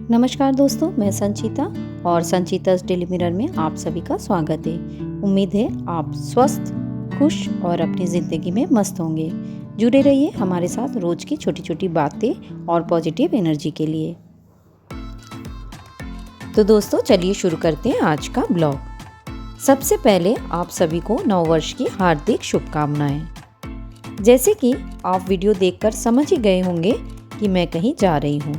नमस्कार दोस्तों, मैं संचिता और संचिता's डेली मिरर में आप सभी का स्वागत है। उम्मीद है आप स्वस्थ, खुश और अपनी ज़िंदगी में मस्त होंगे। जुड़े रहिए हमारे साथ रोज़ की छोटी छोटी बातें और पॉजिटिव एनर्जी के लिए। तो दोस्तों चलिए शुरू करते हैं आज का ब्लॉग। सबसे पहले आप सभी को नववर्ष की हार्दिक शुभकामनाएं। जैसे कि आप वीडियो देखकर समझ ही गए होंगे कि मैं कहीं जा रही हूँ,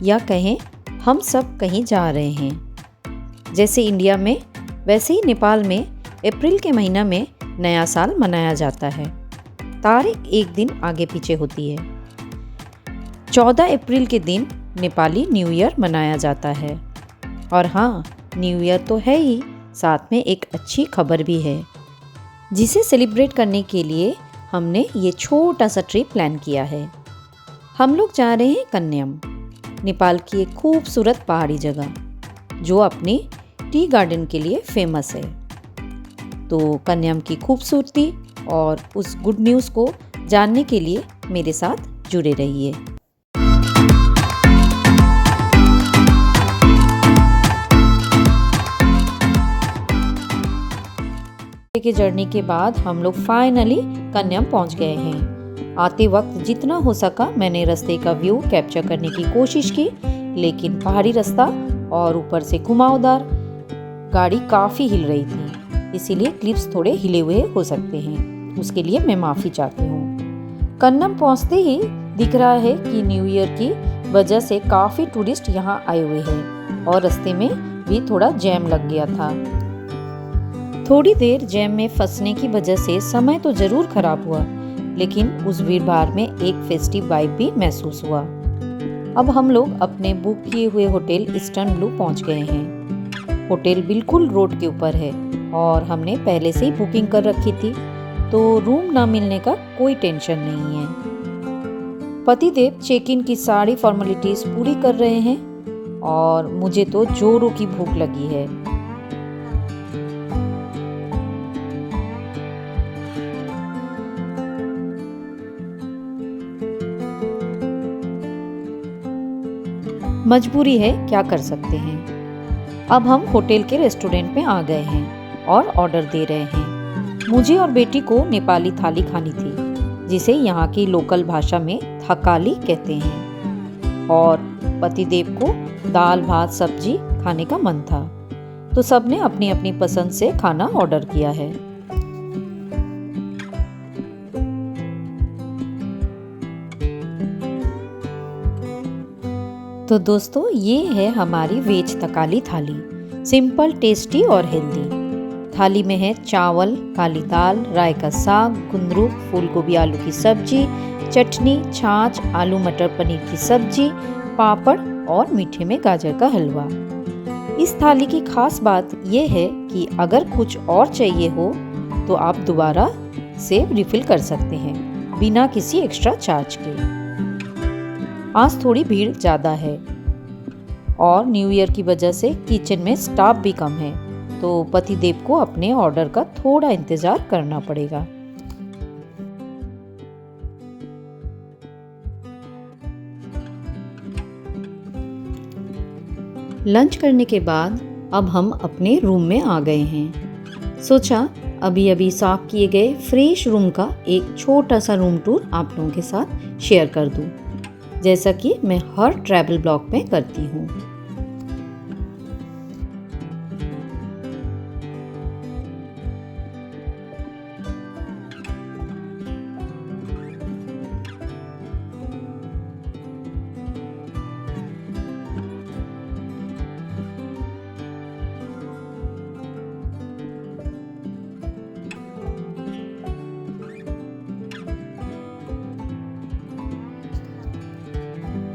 या कहें हम सब कहीं जा रहे हैं। जैसे इंडिया में वैसे ही नेपाल में अप्रैल के महीना में नया साल मनाया जाता है। तारीख एक दिन आगे पीछे होती है। 14 अप्रैल के दिन नेपाली न्यू ईयर मनाया जाता है। और हाँ, न्यू ईयर तो है ही, साथ में एक अच्छी खबर भी है, जिसे सेलिब्रेट करने के लिए हमने ये छोटा सा ट्रिप प्लान किया है। हम लोग जा रहे हैं कन्याम, नेपाल की एक खूबसूरत पहाड़ी जगह जो अपने टी गार्डन के लिए फेमस है। तो कन्याम की खूबसूरती और उस गुड न्यूज़ को जानने के लिए मेरे साथ जुड़े रहिए। के जर्नी के बाद हम लोग फाइनली कन्याम पहुंच गए हैं। आते वक्त जितना हो सका मैंने रास्ते का व्यू कैप्चर करने की कोशिश की, लेकिन पहाड़ी रास्ता और ऊपर से घुमावदार गाड़ी काफ़ी हिल रही थी, इसीलिए क्लिप्स थोड़े हिले हुए हो सकते हैं। उसके लिए मैं माफ़ी चाहती हूँ। कन्याम पहुँचते ही दिख रहा है कि न्यू ईयर की वजह से काफ़ी टूरिस्ट यहाँ आए हुए हैं और रास्ते में भी थोड़ा जैम लग गया था। थोड़ी देर जैम में फंसने की वजह से समय तो ज़रूर खराब हुआ, लेकिन उस भीड़-भाड़ में एक फेस्टिव वाइब भी महसूस हुआ। अब हम लोग अपने बुक किए हुए होटल ईस्टर्न ब्लू पहुंच गए हैं। होटल बिल्कुल रोड के ऊपर है और हमने पहले से ही बुकिंग कर रखी थी, तो रूम ना मिलने का कोई टेंशन नहीं है। पतिदेव चेक इन की सारी फॉर्मेलिटीज पूरी कर रहे हैं और मुझे तो जोरों की भूख लगी है। मजबूरी है, क्या कर सकते हैं। अब हम होटल के रेस्टोरेंट में आ गए हैं और ऑर्डर दे रहे हैं। मुझे और बेटी को नेपाली थाली खानी थी, जिसे यहाँ की लोकल भाषा में थकाली कहते हैं, और पतिदेव को दाल भात सब्जी खाने का मन था, तो सबने अपनी अपनी पसंद से खाना ऑर्डर किया है। तो दोस्तों ये है हमारी वेज थकाली थाली, सिंपल, टेस्टी और हेल्दी। थाली में है चावल, काली दाल, राय का साग, गुंदरुक, फूल गोभी आलू की सब्जी, चटनी, छाछ, आलू मटर पनीर की सब्जी, पापड़ और मीठे में गाजर का हलवा। इस थाली की खास बात यह है कि अगर कुछ और चाहिए हो तो आप दोबारा से रिफिल कर सकते हैं बिना किसी एक्स्ट्रा चार्ज के। आज थोड़ी भीड़ ज़्यादा है और न्यू ईयर की वजह से किचन में स्टाफ भी कम है, तो पतिदेव को अपने ऑर्डर का थोड़ा इंतज़ार करना पड़ेगा। लंच करने के बाद अब हम अपने रूम में आ गए हैं। सोचा अभी अभी साफ किए गए फ्रेश रूम का एक छोटा सा रूम टूर आप लोगों के साथ शेयर कर दूं, जैसा कि मैं हर ट्रैवल ब्लॉग में करती हूँ।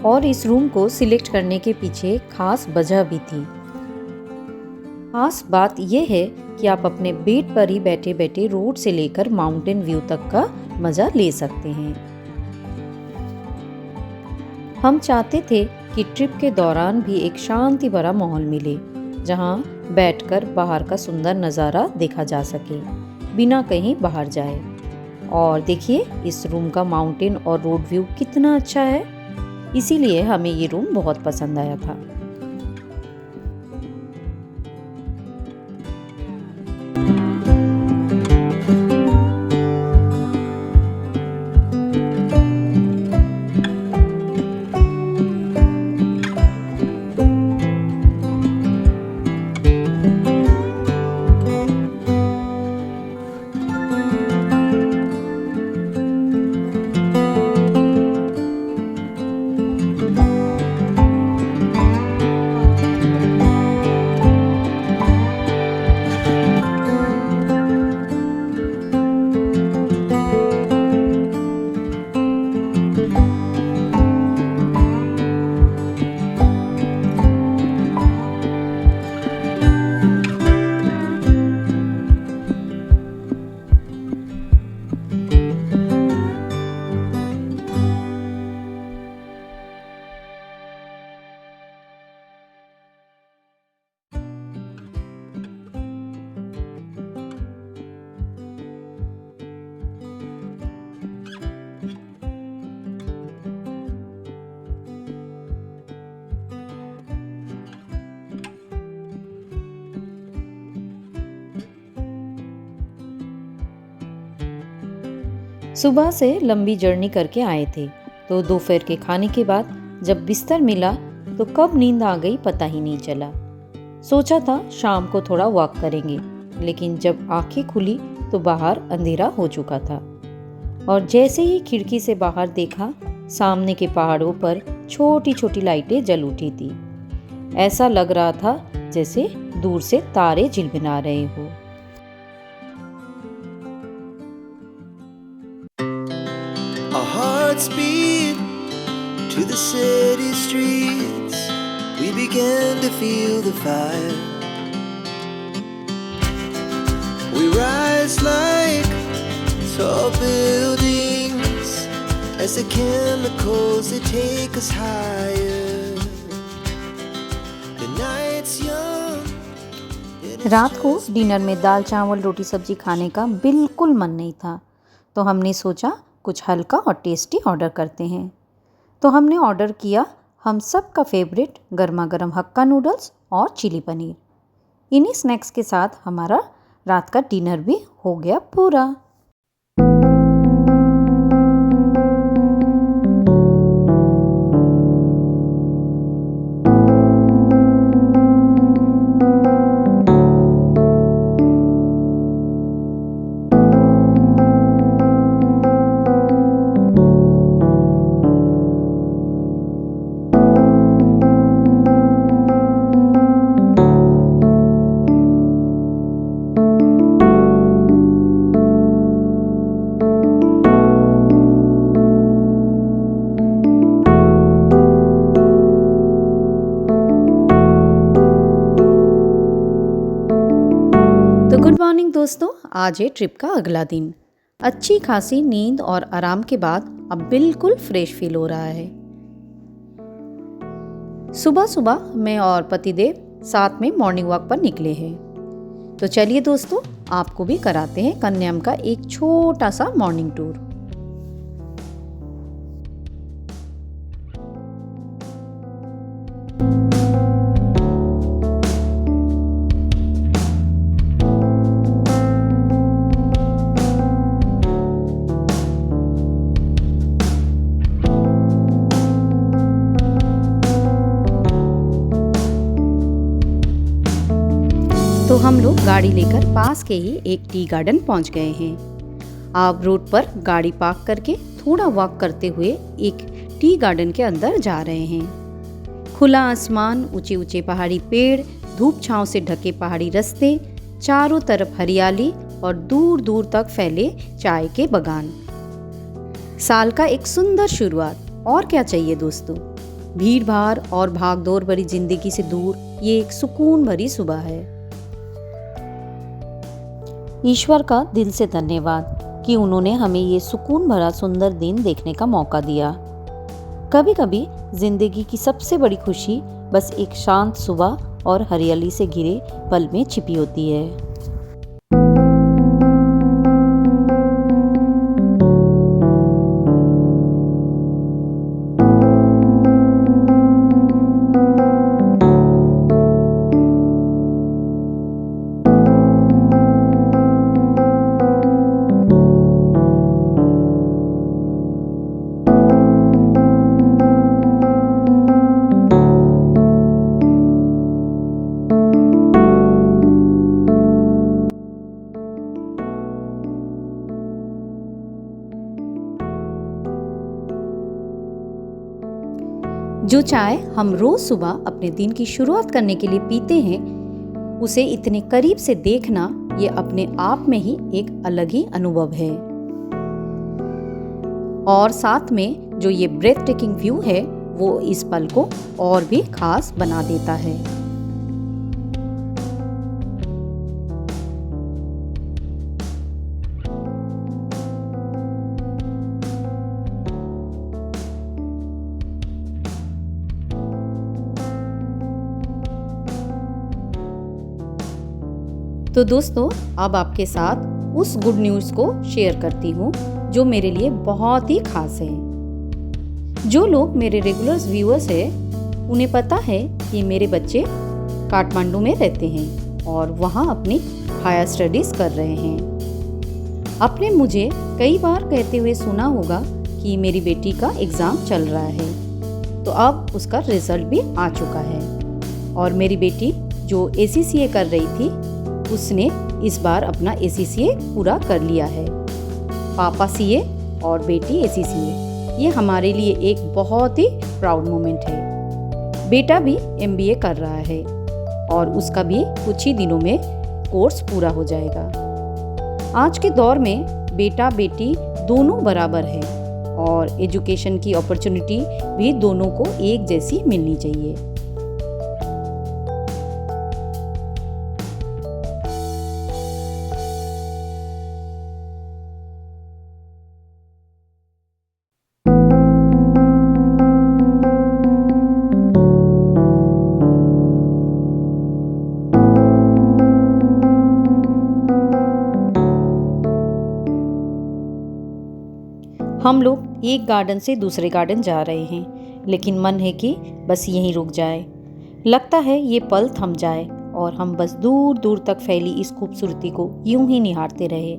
और इस रूम को सिलेक्ट करने के पीछे खास वजह भी थी। खास बात यह है कि आप अपने बेड पर ही बैठे बैठे रोड से लेकर माउंटेन व्यू तक का मजा ले सकते हैं। हम चाहते थे कि ट्रिप के दौरान भी एक शांति भरा माहौल मिले, जहां बैठकर बाहर का सुंदर नज़ारा देखा जा सके बिना कहीं बाहर जाए। और देखिए इस रूम का माउंटेन और रोड व्यू कितना अच्छा है। इसीलिए हमें ये रूम बहुत पसंद आया था। सुबह से लंबी जर्नी करके आए थे, तो दोपहर के खाने के बाद जब बिस्तर मिला तो कब नींद आ गई पता ही नहीं चला। सोचा था शाम को थोड़ा वॉक करेंगे, लेकिन जब आंखें खुली तो बाहर अंधेरा हो चुका था और जैसे ही खिड़की से बाहर देखा, सामने के पहाड़ों पर छोटी छोटी लाइटें जल उठी थी। ऐसा लग रहा था जैसे दूर से तारे झिलमिला रहे हो। Our hearts beat to the city streets. We began to feel the fire. We rise like tall buildings as the chemicals they take us higher. The night's young. रात को डिनर में दाल चावल रोटी सब्जी खाने का बिल्कुल मन नहीं था, तो हमने सोचा कुछ हल्का और टेस्टी ऑर्डर करते हैं। तो हमने ऑर्डर किया हम सब का फेवरेट गर्मा गर्म हक्का नूडल्स और चिली पनीर। इन्हीं स्नैक्स के साथ हमारा रात का डिनर भी हो गया पूरा। गुड मॉर्निंग दोस्तों, आज है ट्रिप का अगला दिन। अच्छी खासी नींद और आराम के बाद अब बिल्कुल फ्रेश फील हो रहा है। सुबह सुबह मैं और पतिदेव साथ में मॉर्निंग वॉक पर निकले हैं। तो चलिए दोस्तों, आपको भी कराते हैं कन्याम का एक छोटा सा मॉर्निंग टूर। तो हम लोग गाड़ी लेकर पास के ही एक टी गार्डन पहुंच गए हैं। आप रोड पर गाड़ी पार्क करके थोड़ा वॉक करते हुए एक टी गार्डन के अंदर जा रहे हैं। खुला आसमान, ऊंचे ऊंचे पहाड़ी पेड़, धूप छांव से ढके पहाड़ी रास्ते, चारों तरफ हरियाली और दूर दूर तक फैले चाय के बागान। साल का एक सुंदर शुरुआत, और क्या चाहिए दोस्तों। भीड़ भाड़ और भाग दौड़ भरी जिंदगी से दूर ये एक सुकून भरी सुबह है। ईश्वर का दिल से धन्यवाद कि उन्होंने हमें ये सुकून भरा सुंदर दिन देखने का मौका दिया। कभी कभी जिंदगी की सबसे बड़ी खुशी बस एक शांत सुबह और हरियाली से घिरे पल में छिपी होती है। जो चाय हम रोज सुबह अपने दिन की शुरुआत करने के लिए पीते हैं, उसे इतने करीब से देखना ये अपने आप में ही एक अलग ही अनुभव है। और साथ में जो ये ब्रेथ टेकिंग व्यू है वो इस पल को और भी खास बना देता है। तो दोस्तों, अब आपके साथ उस गुड न्यूज़ को शेयर करती हूँ जो मेरे लिए बहुत ही खास है। जो लोग मेरे रेगुलर व्यूअर्स हैं, उन्हें पता है कि मेरे बच्चे काठमांडू में रहते हैं और वहाँ अपनी हायर स्टडीज़ कर रहे हैं। आपने मुझे कई बार कहते हुए सुना होगा कि मेरी बेटी का एग्ज़ाम चल रहा है, तो अब उसका रिजल्ट भी आ चुका है। और मेरी बेटी जो ACCA कर रही थी, उसने इस बार अपना ACCA पूरा कर लिया है। पापा CA और बेटी ACCA, ये हमारे लिए एक बहुत ही प्राउड मोमेंट है। बेटा भी MBA कर रहा है और उसका भी कुछ ही दिनों में कोर्स पूरा हो जाएगा। आज के दौर में बेटा बेटी दोनों बराबर है और एजुकेशन की अपॉर्चुनिटी भी दोनों को एक जैसी मिलनी चाहिए। हम लोग एक गार्डन से दूसरे गार्डन जा रहे हैं, लेकिन मन है कि बस यहीं रुक जाए। लगता है ये पल थम जाए और हम बस दूर दूर तक फैली इस खूबसूरती को यूं ही निहारते रहे।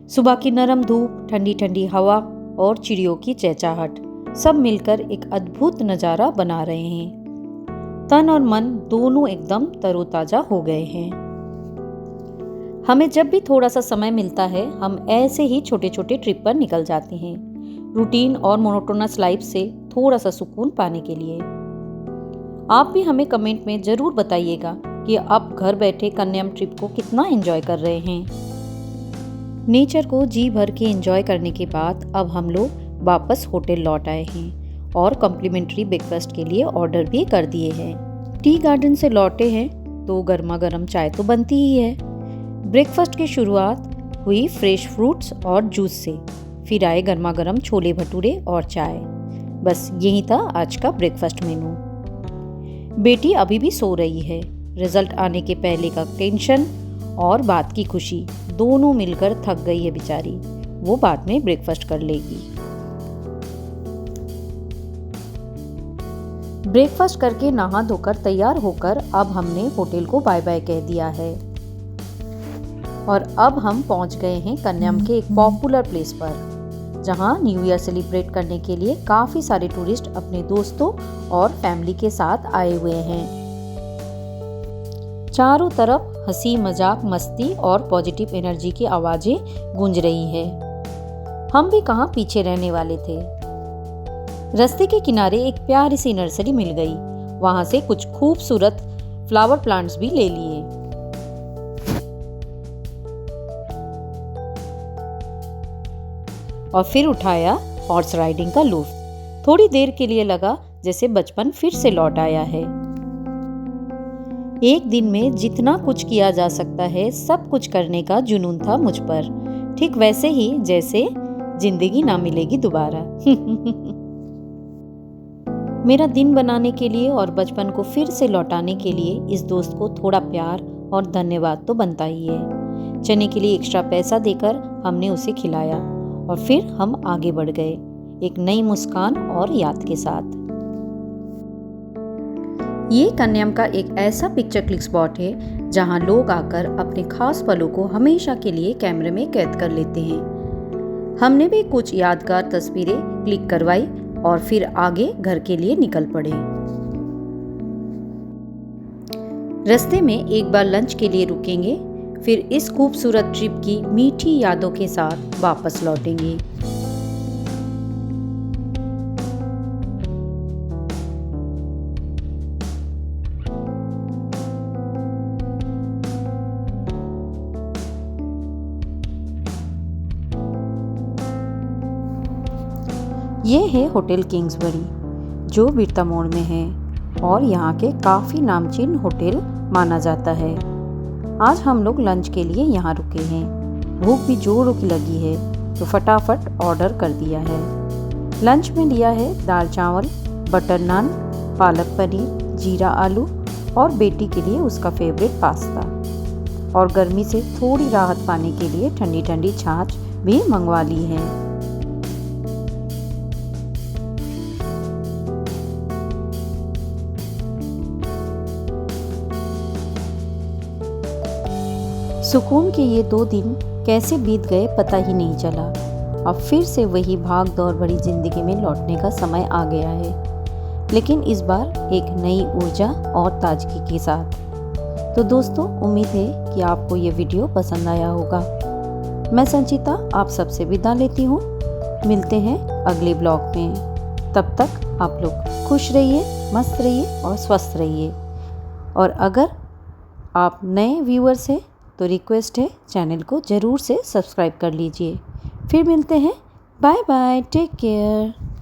सुबह की नरम धूप, ठंडी ठंडी हवा और चिड़ियों की चहचहाहट सब मिलकर एक अद्भुत नज़ारा बना रहे हैं। तन और मन दोनों एकदम तरोताजा हो गए हैं। हमें जब भी थोड़ा सा समय मिलता है, हम ऐसे ही छोटे छोटे ट्रिप पर निकल जाते हैं, रूटीन और मोनोटोनस लाइफ से थोड़ा सा सुकून पाने के लिए। आप भी हमें कमेंट में ज़रूर बताइएगा कि आप घर बैठे कन्याम ट्रिप को कितना एंजॉय कर रहे हैं। नेचर को जी भर के एंजॉय करने के बाद अब हम लोग वापस होटल लौट आए हैं और कॉम्प्लीमेंट्री ब्रेकफास्ट के लिए ऑर्डर भी कर दिए हैं। टी गार्डन से लौटे हैं तो गर्मा गर्म चाय तो बनती ही है। ब्रेकफास्ट की शुरुआत हुई फ्रेश फ्रूट्स और जूस से, फिर आए गर्मा गर्म छोले भटूरे और चाय। बस यही था आज का ब्रेकफास्ट मेनू। बेटी अभी भी सो रही है। रिजल्ट आने के पहले का टेंशन और बात की खुशी दोनों मिलकर थक गई है बेचारी। वो बाद में ब्रेकफास्ट कर लेगी। ब्रेकफास्ट करके नहा धोकर तैयार होकर अब हमने होटल को बाय बाय कह दिया है और अब हम पहुंच गए हैं कन्याम के एक पॉपुलर प्लेस पर, जहां न्यू ईयर सेलिब्रेट करने के लिए काफ़ी सारे टूरिस्ट अपने दोस्तों और फैमिली के साथ आए हुए हैं। चारों तरफ हंसी मजाक, मस्ती और पॉजिटिव एनर्जी की आवाज़ें गूंज रही है। हम भी कहाँ पीछे रहने वाले थे। रास्ते के किनारे एक प्यारी सी नर्सरी मिल गई। वहाँ से कुछ खूबसूरत फ्लावर प्लांट्स भी ले लिए और फिर उठाया हॉर्स राइडिंग का लुत्फ। थोड़ी देर के लिए लगा जैसे बचपन फिर से लौट आया है। एक दिन में जितना कुछ किया जा सकता है, सब कुछ करने का जुनून था मुझ पर, ठीक वैसे ही जैसे जिंदगी ना मिलेगी दोबारा। मेरा दिन बनाने के लिए और बचपन को फिर से लौटाने के लिए इस दोस्त को थोड़ा प्यार और धन्यवाद तो बनता ही है। चने के लिए एक्स्ट्रा पैसा देकर हमने उसे खिलाया और फिर हम आगे बढ़ गए एक नई मुस्कान और याद के साथ। ये कन्याम का एक ऐसा पिक्चर क्लिक स्पॉट है जहां लोग आकर अपने खास पलों को हमेशा के लिए कैमरे में कैद कर लेते हैं। हमने भी कुछ यादगार तस्वीरें क्लिक करवाई और फिर आगे घर के लिए निकल पड़े। रास्ते में एक बार लंच के लिए रुकेंगे, फिर इस खूबसूरत ट्रिप की मीठी यादों के साथ वापस लौटेंगे। ये है होटल किंग्सबरी जो बिरता मोड़ में है और यहाँ के काफ़ी नामचीन होटल माना जाता है। आज हम लोग लंच के लिए यहाँ रुके हैं। भूख भी जोरों की लगी है तो फटाफट ऑर्डर कर दिया है। लंच में लिया है दाल चावल, बटर नान, पालक पनीर, जीरा आलू और बेटी के लिए उसका फेवरेट पास्ता। और गर्मी से थोड़ी राहत पाने के लिए ठंडी ठंडी छाछ भी मंगवा ली है। सुकून के ये 2 दिन कैसे बीत गए पता ही नहीं चला। अब फिर से वही भाग दौड़ भरी जिंदगी में लौटने का समय आ गया है, लेकिन इस बार एक नई ऊर्जा और ताजगी के साथ। तो दोस्तों, उम्मीद है कि आपको ये वीडियो पसंद आया होगा। मैं संचिता आप सबसे विदा लेती हूँ। मिलते हैं अगले ब्लॉग में। तब तक आप लोग खुश रहिए, मस्त रहिए और स्वस्थ रहिए। और अगर आप नए व्यूअर्स हैं तो रिक्वेस्ट है चैनल को ज़रूर से सब्सक्राइब कर लीजिए। फिर मिलते हैं। Bye bye, take care.